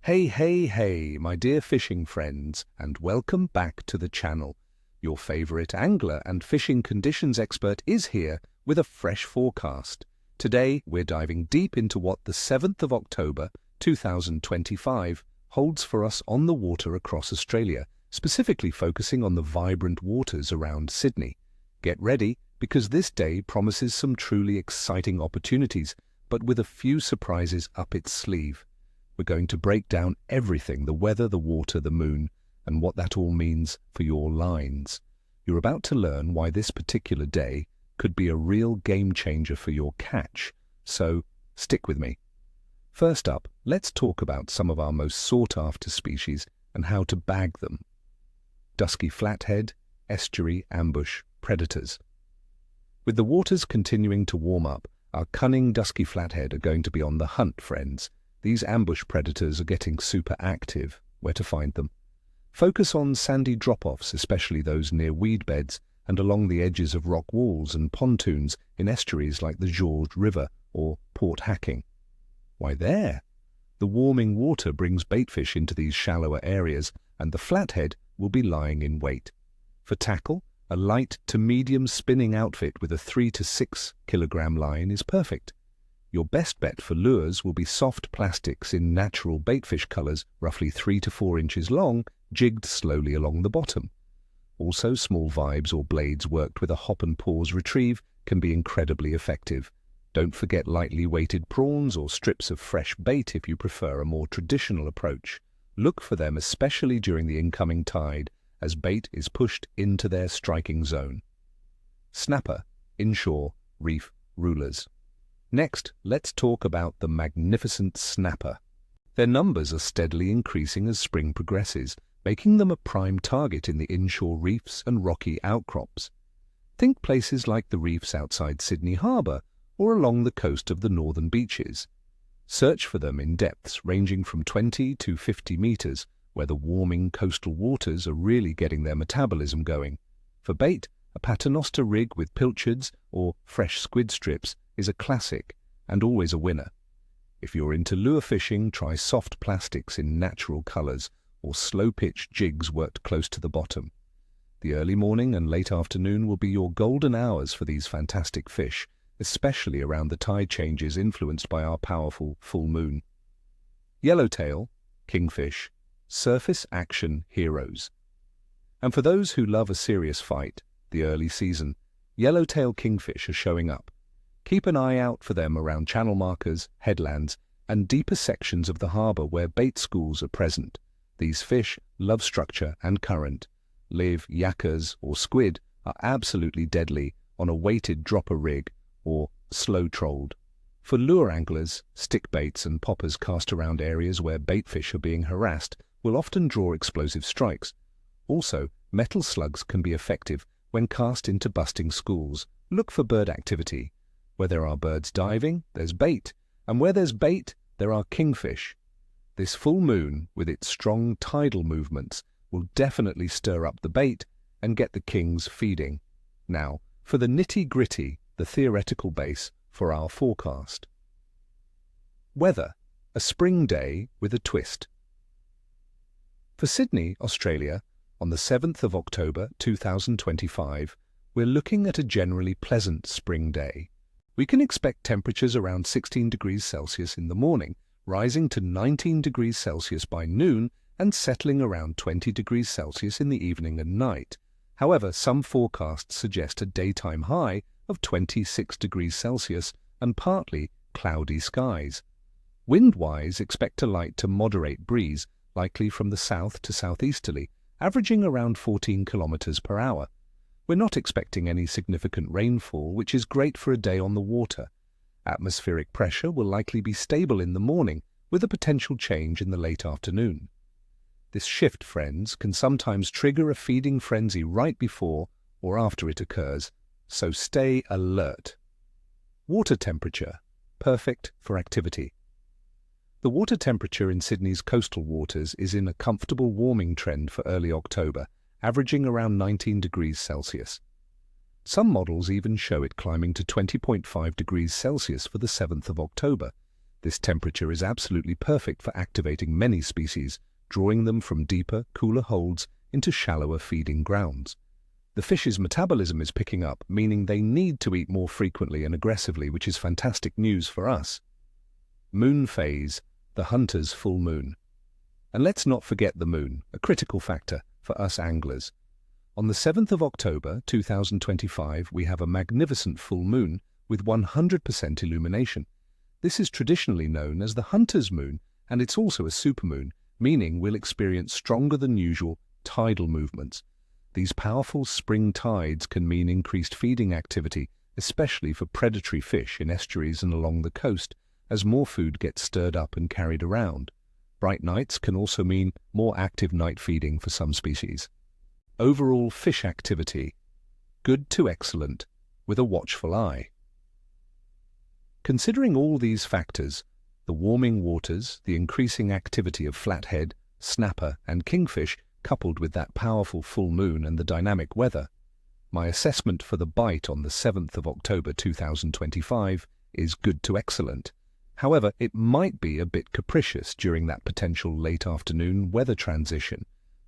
Hey, hey, hey, my dear fishing friends, and welcome back to the channel. Your favorite angler and fishing conditions expert is here with a fresh forecast. Today, we're diving deep into what the 7th of October, 2025 holds for us on the water across Australia, specifically focusing on the vibrant waters around Sydney. Get ready, because this day promises some truly exciting opportunities, but with a few surprises up its sleeve. We're going to break down everything: the weather, the water, the moon, and what that all means for your lines. You're about to learn why this particular day could be a real game changer for your catch, so stick with me. First up, let's talk about some of our most sought-after species and how to bag them. Dusky flathead, estuary, ambush, predators. With the waters continuing to warm up, our cunning dusky flathead are going to be on the hunt, friends. These ambush predators are getting super active. Where to find them? Focus on sandy drop-offs, especially those near weed beds and along the edges of rock walls and pontoons in estuaries like the George River or Port Hacking. Why there? The warming water brings baitfish into these shallower areas, and the flathead will be lying in wait. For tackle, a light to medium spinning outfit with a 3 to 6 kilogram line is perfect. Your best bet for lures will be soft plastics in natural baitfish colors, roughly 3 to 4 inches long, jigged slowly along the bottom. Also, small vibes or blades worked with a hop and pause retrieve can be incredibly effective. Don't forget lightly weighted prawns or strips of fresh bait if you prefer a more traditional approach. Look for them especially during the incoming tide, as bait is pushed into their striking zone. Snapper, inshore, reef, rulers. Next, let's talk about the magnificent snapper. Their numbers are steadily increasing as spring progresses, making them a prime target in the inshore reefs and rocky outcrops. Think places like the reefs outside Sydney Harbour or along the coast of the northern beaches. Search for them in depths ranging from 20 to 50 meters, where the warming coastal waters are really getting their metabolism going. For bait, a paternoster rig with pilchards or fresh squid strips is a classic and always a winner. If you're into lure fishing, try soft plastics in natural colors or slow-pitch jigs worked close to the bottom. The early morning and late afternoon will be your golden hours for these fantastic fish, especially around the tide changes influenced by our powerful full moon. Yellowtail, kingfish, surface action heroes. And for those who love a serious fight, the early season, yellowtail kingfish are showing up. Keep an eye out for them around channel markers, headlands, and deeper sections of the harbour where bait schools are present. These fish love structure and current. Live yakkers or squid are absolutely deadly on a weighted dropper rig or slow-trolled. For lure anglers, stick baits and poppers cast around areas where baitfish are being harassed will often draw explosive strikes. Also, metal slugs can be effective when cast into busting schools. Look for bird activity. Where there are birds diving, there's bait, and where there's bait, there are kingfish. This full moon, with its strong tidal movements, will definitely stir up the bait and get the kings feeding. Now, for the nitty-gritty, the theoretical base for our forecast. Weather, a spring day with a twist. For Sydney, Australia, on the 7th of October 2025, we're looking at a generally pleasant spring day. We can expect temperatures around 16 degrees Celsius in the morning, rising to 19 degrees Celsius by noon and settling around 20 degrees Celsius in the evening and night. However, some forecasts suggest a daytime high of 26 degrees Celsius and partly cloudy skies. Wind-wise, expect a light to moderate breeze, likely from the south to southeasterly, averaging around 14 kilometers per hour. We're not expecting any significant rainfall, which is great for a day on the water. Atmospheric pressure will likely be stable in the morning, with a potential change in the late afternoon. This shift, friends, can sometimes trigger a feeding frenzy right before or after it occurs, so stay alert. Water temperature, perfect for activity. The water temperature in Sydney's coastal waters is in a comfortable warming trend for early October, averaging around 19 degrees Celsius. Some models even show it climbing to 20.5 degrees Celsius for the 7th of October. This temperature is absolutely perfect for activating many species, drawing them from deeper, cooler holds into shallower feeding grounds. The fish's metabolism is picking up, meaning they need to eat more frequently and aggressively, which is fantastic news for us. Moon phase, the hunter's full moon. And let's not forget the moon, a critical factor for us anglers. On the 7th of October 2025, we have a magnificent full moon with 100% illumination. This is traditionally known as the hunter's moon, and it's also a supermoon, meaning we'll experience stronger than usual tidal movements. These powerful spring tides can mean increased feeding activity, especially for predatory fish in estuaries and along the coast, as more food gets stirred up and carried around. Bright nights can also mean more active night feeding for some species. Overall fish activity, good to excellent, with a watchful eye. Considering all these factors, the warming waters, the increasing activity of flathead, snapper and kingfish, coupled with that powerful full moon and the dynamic weather, my assessment for the bite on the 7th of October 2025 is good to excellent. However, it might be a bit capricious during that potential late afternoon weather transition.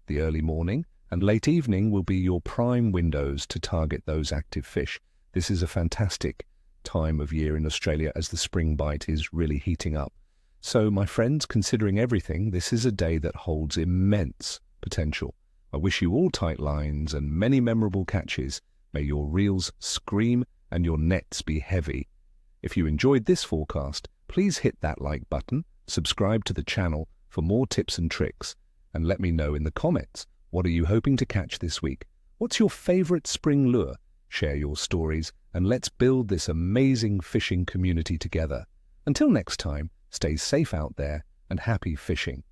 The early morning and late evening will be your prime windows to target those active fish. This is a fantastic time of year in Australia as the spring bite is really heating up. So, my friends, considering everything, this is a day that holds immense potential. I wish you all tight lines and many memorable catches. May your reels scream and your nets be heavy. If you enjoyed this forecast, please hit that like button, subscribe to the channel for more tips and tricks, and let me know in the comments, what are you hoping to catch this week? What's your favorite spring lure? Share your stories, and let's build this amazing fishing community together. Until next time, stay safe out there and happy fishing.